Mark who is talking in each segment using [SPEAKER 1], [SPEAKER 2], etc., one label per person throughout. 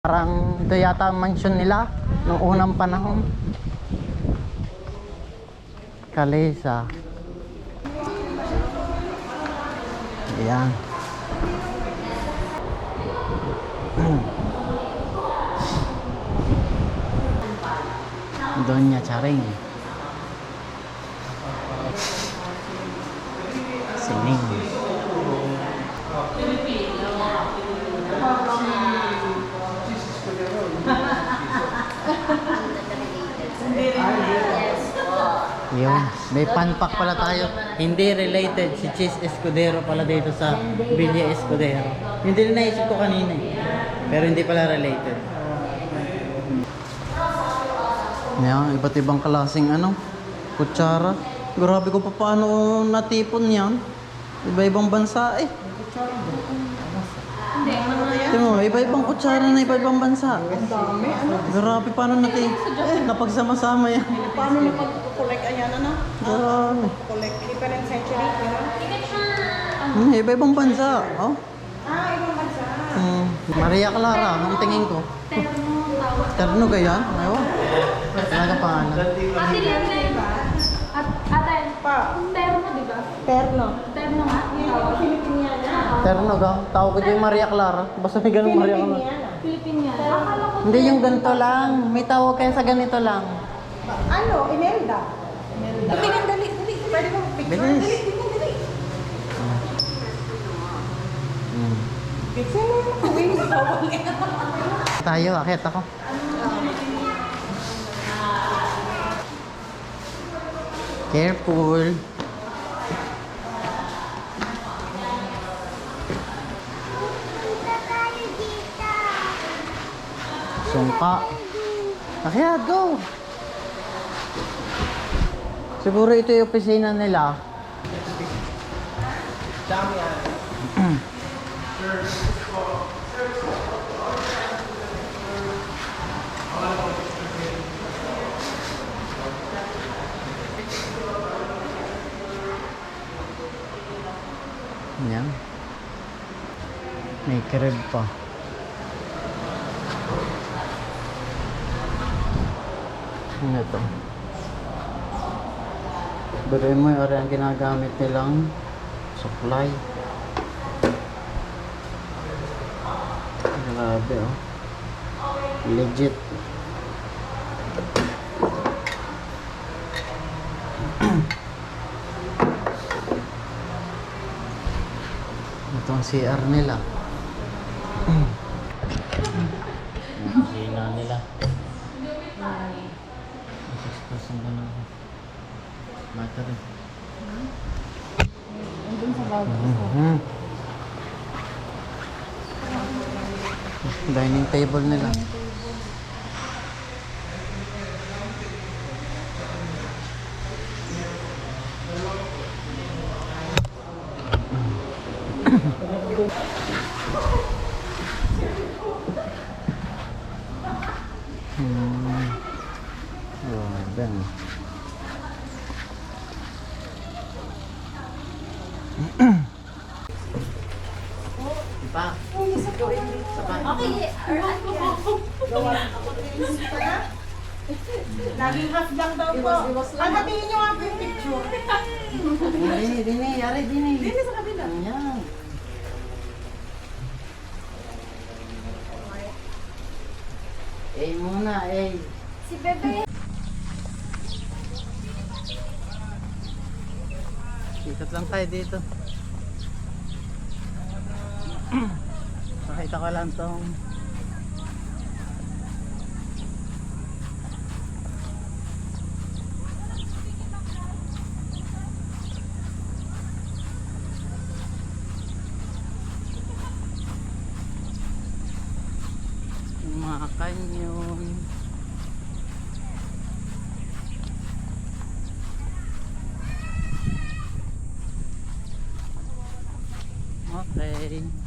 [SPEAKER 1] Parang ito yata ang mansion nila noong unang panahon. Kalesa. Ayan. Doña Charing. Sining. Yun, may panpak pala tayo. Hindi related si Cheese Escudero pala dito sa Villa Escudero. Hindi na naisip ko kanina eh. Pero hindi pala related. Yan, iba't ibang klaseng kutsara. Grabe ko pa paano natipon yan. Iba-ibang bansa eh. Tingnan mo, iba-ibang kutsara na iba-ibang bansa.
[SPEAKER 2] Ang dami.
[SPEAKER 1] Grabe, paano natin napagsama-sama yan?
[SPEAKER 2] Paano na pag-collect ayan
[SPEAKER 1] Grabe.
[SPEAKER 2] Collect different century, gano'n?
[SPEAKER 1] Iba-ibang bansa. Oh.
[SPEAKER 2] Ibang bansa.
[SPEAKER 1] Maria Clara, ang tingin ko. Terno ganyan? Ewan. Talaga pangalan.
[SPEAKER 3] Ate lang na yun. Ate, terno diba?
[SPEAKER 2] Terno.
[SPEAKER 3] Terno nga?
[SPEAKER 2] Filipiniana.
[SPEAKER 1] Terno ga? Tawag ko yung Maria Clara. Basta may ganung Maria Clara.
[SPEAKER 3] Filipiniana. Akala ko
[SPEAKER 1] Hindi yung ganito lang. May tawag kaya sa ganito lang.
[SPEAKER 2] Imelda. Tingnan, dali. Pwede mo picture?
[SPEAKER 1] Bilis.
[SPEAKER 2] Dali. Picture mo yung kawin.
[SPEAKER 1] Tayo, akit ako. Careful. Sungka. Akyat, go! Siguro ito yung opisina nila. Dami yan. Yan. May crib pa. Ano ito? Bagay mo yung ang ginagamit nilang supply. Grabe oh. Legit. Ito ang CR nila. Kusina nila. Kasing ka ng battery.
[SPEAKER 2] Andun sa bago.
[SPEAKER 1] Dining table nila. Grabe. Pa.
[SPEAKER 3] okay.
[SPEAKER 2] Laging half lang daw po. Hatiin nyo nga po yung picture.
[SPEAKER 1] Dini, yari dini.
[SPEAKER 2] Dini sa kabila.
[SPEAKER 1] Yan. Muna,
[SPEAKER 3] Si Bebe.
[SPEAKER 1] Sikat lang tayo dito. Nakita ko lang tong mga kanyon. Okay.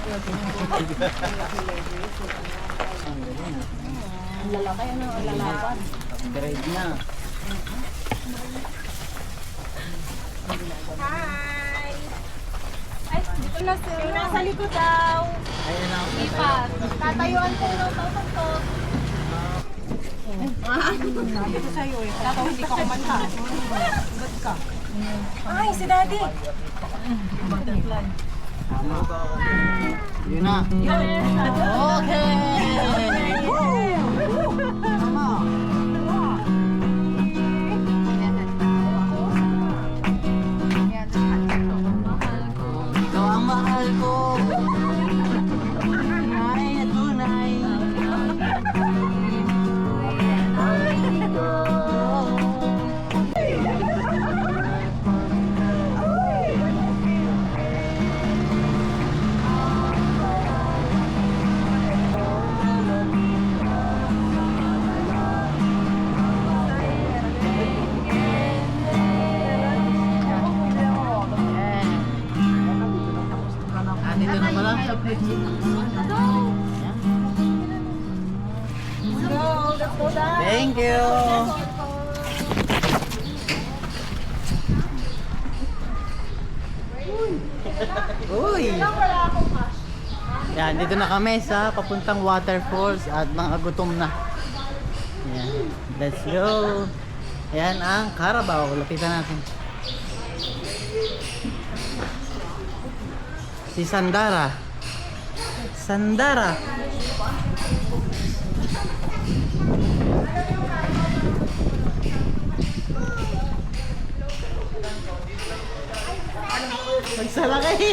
[SPEAKER 2] Ang lalaki, ano? Ang lalapan.
[SPEAKER 1] Grade na.
[SPEAKER 2] Hi! Ay, dito na sir. Nasa likod daw.
[SPEAKER 1] Ayun na.
[SPEAKER 3] Ipat.
[SPEAKER 2] Tatayuan ko ng tawag ko. Sabi ko sa'yo eh. Tapos hindi ka kumanta. Ba't ka? Ay, si daddy. Butterfly.
[SPEAKER 1] Yun na. Okay! Tama. Ikaw ang mahal ko. Tunay na tunay. Dito na pala.
[SPEAKER 2] Go, let's go down.
[SPEAKER 1] Thank you. Uy. Yan, dito na kami sa papuntang waterfalls at mga gutom na. Yan, let's go. Yan ang Carabao. Lapitan natin. Si Sandara. Sandara. Magsalaki.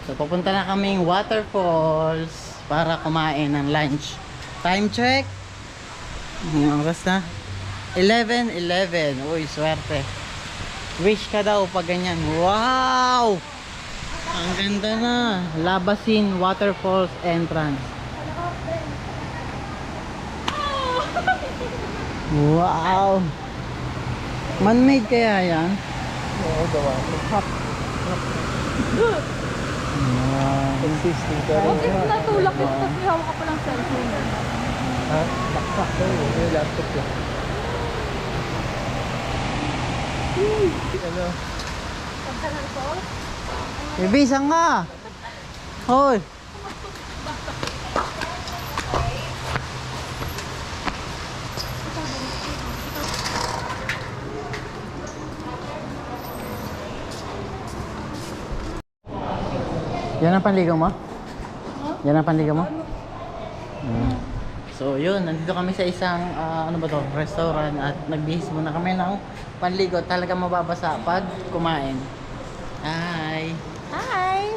[SPEAKER 1] So papunta na kaming waterfalls para kumain ng lunch. Time check. Ang oras na 11:11. Uy, swerte. Wish ka daw pag ganyan. Wow! Ang ganda na. Labasin Waterfalls entrance. Wow! Man-made kaya yan?
[SPEAKER 4] Oo, gawa. Hap.
[SPEAKER 1] Wow.
[SPEAKER 4] Existing ka rin.
[SPEAKER 3] Huwag yung natulak ito kasi hawak ka pa ng cellphone.
[SPEAKER 4] Ha? Baksak daw. Yung laptop lang. Ano?
[SPEAKER 1] Ibisang nga! Hoy! Yan ang panligaw mo? Yan ang panligaw mo? So yun, nandito kami sa isang ano ba to, restaurant at nagbihis muna kami ng panligo. Talaga mababasa pag kumain. Hi!
[SPEAKER 2] Hi!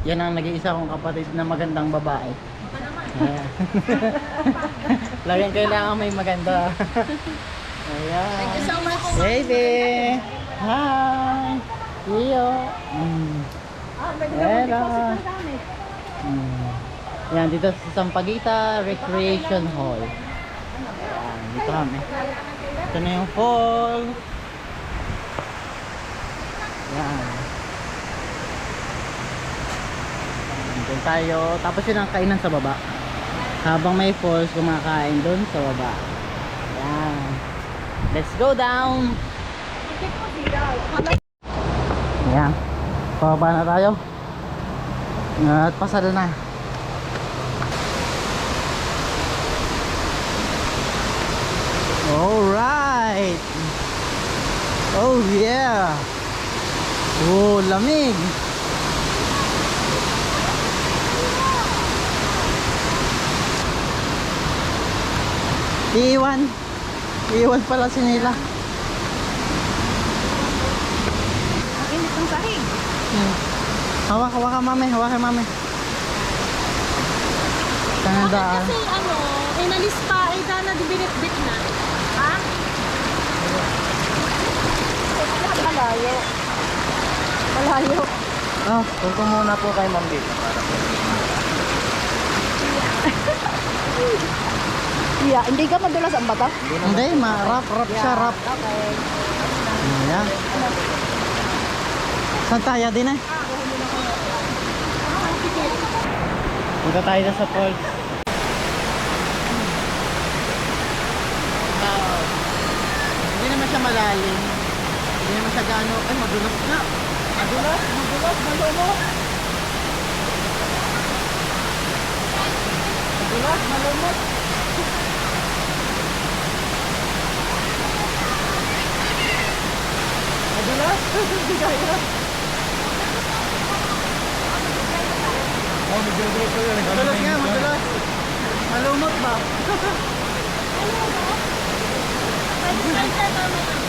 [SPEAKER 1] Yan ang nag-iisa kong kapatid na magandang babae. Ayan. Laging kailangan may maganda. Ayan.
[SPEAKER 2] Thank you so much.
[SPEAKER 1] Baby! Hi! Iyo! Hello! Yan, dito sa Sampaguita Recreation Hall. Yan, dito kami. Ito na yung fall. Yan. Doon tayo. Tapos yun ang kainan sa baba. Habang may falls, kumakain doon sa baba. Yan. Let's go down! Yan. Pababa na tayo. At pasada na. Alright! Oh yeah! Oh, lamig! Iiwan pala si Nila.
[SPEAKER 2] Init ng sahig.
[SPEAKER 1] Hawak mami. Tanandaan.
[SPEAKER 2] Kasi ano, inalis pa, na dibinit-bit na. Ha? Malayo. Malayo.
[SPEAKER 1] Oh,
[SPEAKER 4] Punta muna po kay Ma'am Bita para po.
[SPEAKER 2] Yeah, hindi ka madulas ang bata?
[SPEAKER 1] Hindi, rap siya, rap. Ayan. Saan tayo din eh? Punta tayo na sa falls. Hindi naman siya malalim. Hindi naman siya gaano. Ay, madulas na. Madulas, malumot. Madulas, malumot. Madulas, hindi kaya. Madulas nga, madulas. Malumot ba?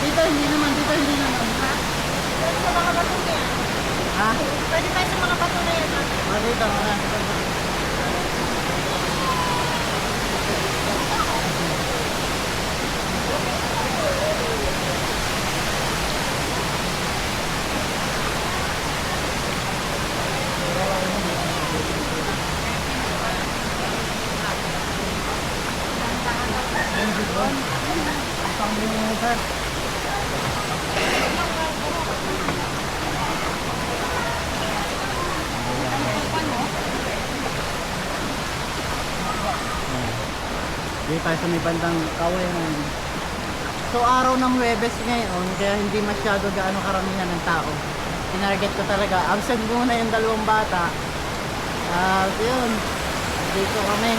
[SPEAKER 1] Dito hindi naman.
[SPEAKER 2] Pwede sa mga bato na yan.
[SPEAKER 1] Ha?
[SPEAKER 2] Pwede tayo sa mga bato na yan.
[SPEAKER 1] Dito. Dito tayo sa may bandang Kawen. So araw ng Huwebes ngayon, kaya hindi masyado gaano karamihan ng tao. Tinarget ko talaga, absent muna yung dalawang bata. Yun, dito kami.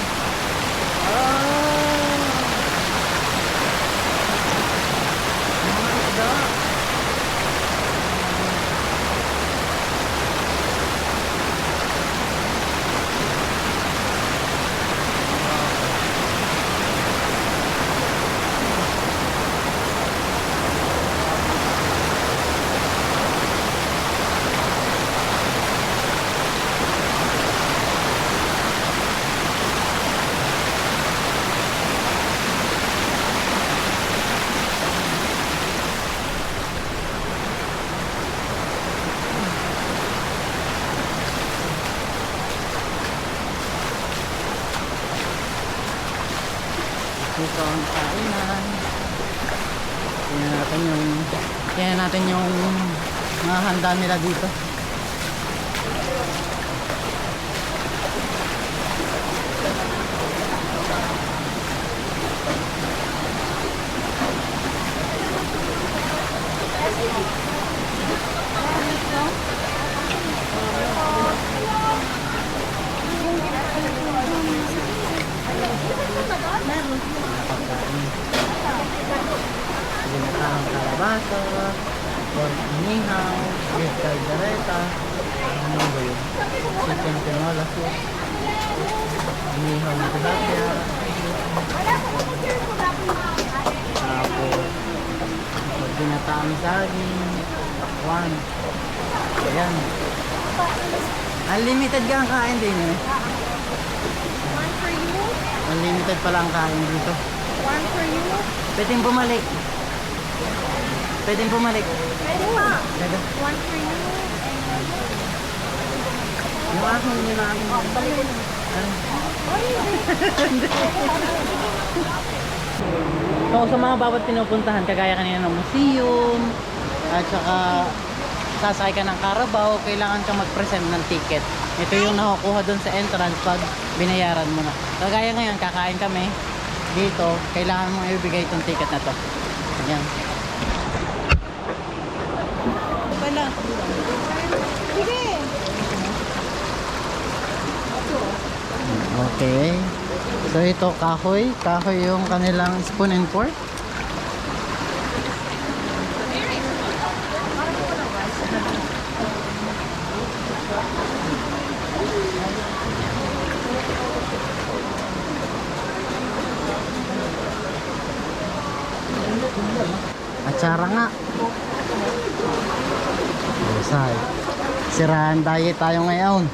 [SPEAKER 1] Mga isda. Dito ang kainan. Tingnan natin yung mga handa nila dito. Ginatang kalabasa, pork inihaw, beef caldereta, ano ba yun? Chicken tinola soup, inihaw na tilapia, tapos ginatang saging, pakwan. Ayan. Unlimited ka ang kain din eh.
[SPEAKER 2] One for you.
[SPEAKER 1] Unlimited pala ang kain dito.
[SPEAKER 2] One for you.
[SPEAKER 1] Pwedeng bumalik.
[SPEAKER 2] Pwede pa.
[SPEAKER 1] Pwede.
[SPEAKER 2] One for you.
[SPEAKER 1] Yung akin, yung akin. So sa mga bawat pinupuntahan, kagaya kanina ng museum, at saka sasakay ka ng Carabao, kailangan ka mag-present ng ticket. Ito yung nakukuha dun sa entrance pag binayaran mo na. Kagaya ngayon, kakain kami dito, kailangan mo ibigay itong ticket na to. Ayan. Pala.
[SPEAKER 2] Sige.
[SPEAKER 1] Okay. So ito kahoy. Kahoy yung kanilang spoon and fork. Atsara nga. Usay. Sirahan diet tayo ngayon.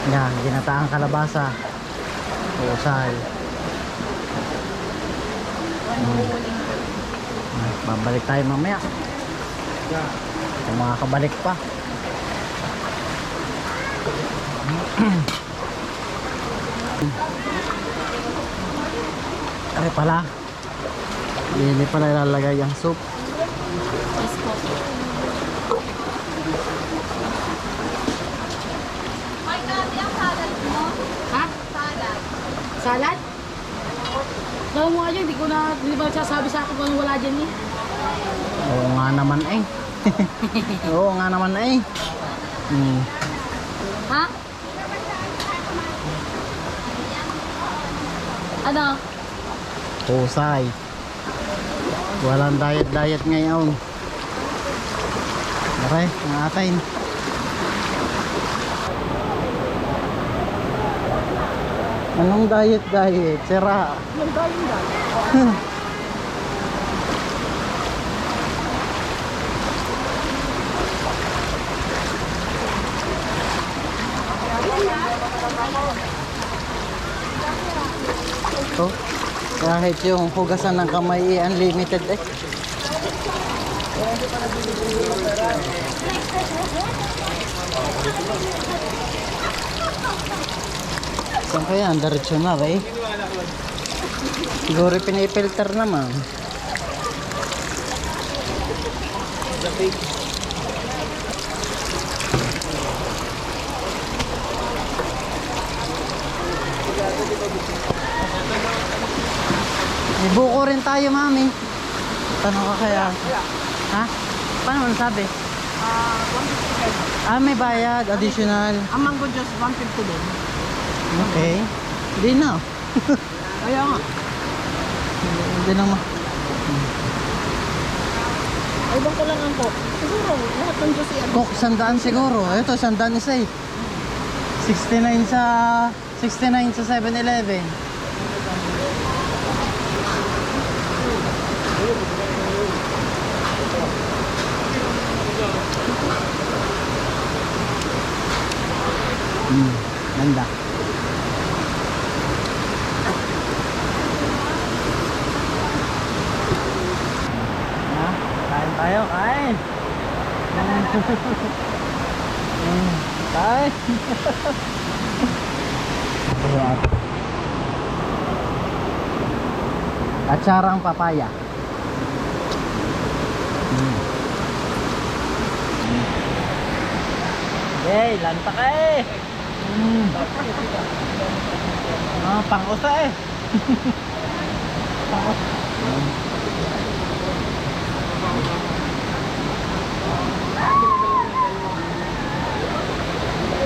[SPEAKER 1] Yan, ginataang kalabasa. Usay. Babalik tayo mamaya. Kung makakabalik pa. Ay pala. Hindi pala ilalagay ang soup.
[SPEAKER 3] Ha? Salad. Salad? Kala mo nga dyan, hindi ba sasabi sa akin kung wala dyan eh?
[SPEAKER 1] Oo nga naman eh. Oo nga naman eh. Hmm.
[SPEAKER 3] Ha? Ano?
[SPEAKER 1] Husay. Walang diet ngayon. Okay, ang atin. Anong diet? Sira.
[SPEAKER 2] Yung galing.
[SPEAKER 1] Ito, kahit yung hugasan ng kamay unlimited eh. Saan kaya? Ang diretso na eh. Siguro pinipilter naman. May buko rin tayo, mami. Tanong ka kaya? Ha? Paano mo sabi?
[SPEAKER 2] 150.
[SPEAKER 1] May bayad, additional.
[SPEAKER 2] Ang mango juice, 150 din.
[SPEAKER 1] Okay. Hindi na.
[SPEAKER 2] Kaya nga.
[SPEAKER 1] Hindi na
[SPEAKER 2] Ay, bang ko lang ang coke. Siguro, lahat ng juice yan.
[SPEAKER 1] Coke, 100 siguro. Ito, 100 isa eh. 69 sa 7-Eleven. Ganda. Kain tayo, kain. Kain. Atsarang papaya. Hey, lanta ka eh. Pang-usa eh.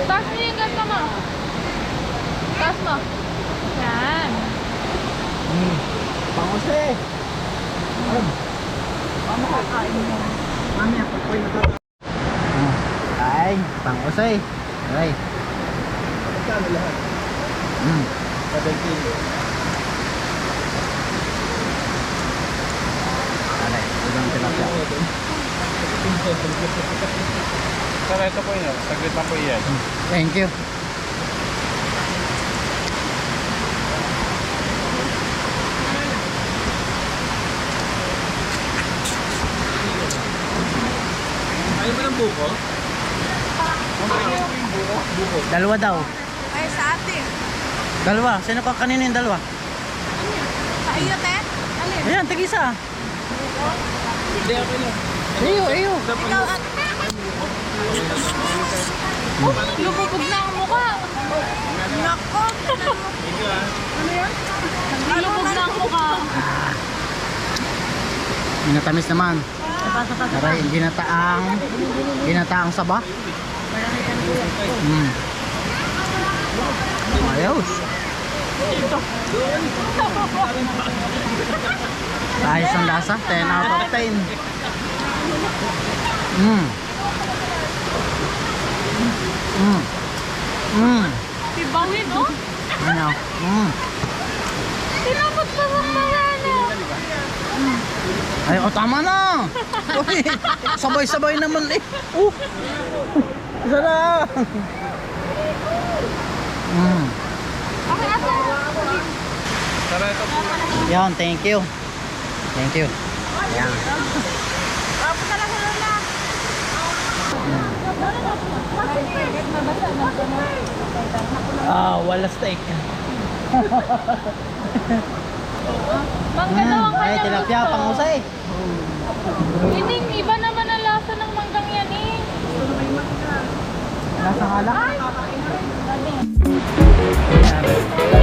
[SPEAKER 3] Taas mo yung ganito mo. Taas mo. Yan.
[SPEAKER 1] Pang-usa eh.
[SPEAKER 2] Mami, ako po yung
[SPEAKER 1] Kain, pang-usa eh. Okay.
[SPEAKER 4] Magkano lahat? 7 kilo.
[SPEAKER 1] Okay, ibang tilapia.
[SPEAKER 4] Sir, ito po yun. Saglit lang po yan.
[SPEAKER 1] Thank you.
[SPEAKER 4] Ayaw mo ng buko?
[SPEAKER 1] Dalawa daw.
[SPEAKER 2] Ay, sa atin.
[SPEAKER 1] Dalawa. Sino pa kanino yung dalawa?
[SPEAKER 2] Sa iyo, te? Alin?
[SPEAKER 1] Ayan, tig-isa.
[SPEAKER 4] Hindi, okay lang.
[SPEAKER 1] Iyo.
[SPEAKER 2] Ikaw at...
[SPEAKER 3] Lumubog na ang mukha.
[SPEAKER 2] Nako! Ano yan?
[SPEAKER 3] Lumubog na ang mukha.
[SPEAKER 1] Minatamis naman. Aray, ginataang saba. Ayos. Ayos ang lasa. 10 out of 10.
[SPEAKER 3] Tibangin, oh.
[SPEAKER 1] Ano?
[SPEAKER 3] Tinapot pa sa marana.
[SPEAKER 1] Ay, tama na. Uy, sabay-sabay naman eh. Isa na.
[SPEAKER 3] Okay, asa?
[SPEAKER 4] Sir, ito po.
[SPEAKER 1] Yan, thank you. Thank you. Yan. Wala steak.
[SPEAKER 2] Mangga daw ang
[SPEAKER 1] Ay,
[SPEAKER 2] kanyang
[SPEAKER 1] tilapia,
[SPEAKER 2] gusto.
[SPEAKER 1] pangusay.
[SPEAKER 2] Hindi, iba naman ang lasa ng manggang yan eh.
[SPEAKER 1] Nasa halak.
[SPEAKER 2] Ay!
[SPEAKER 1] Yan.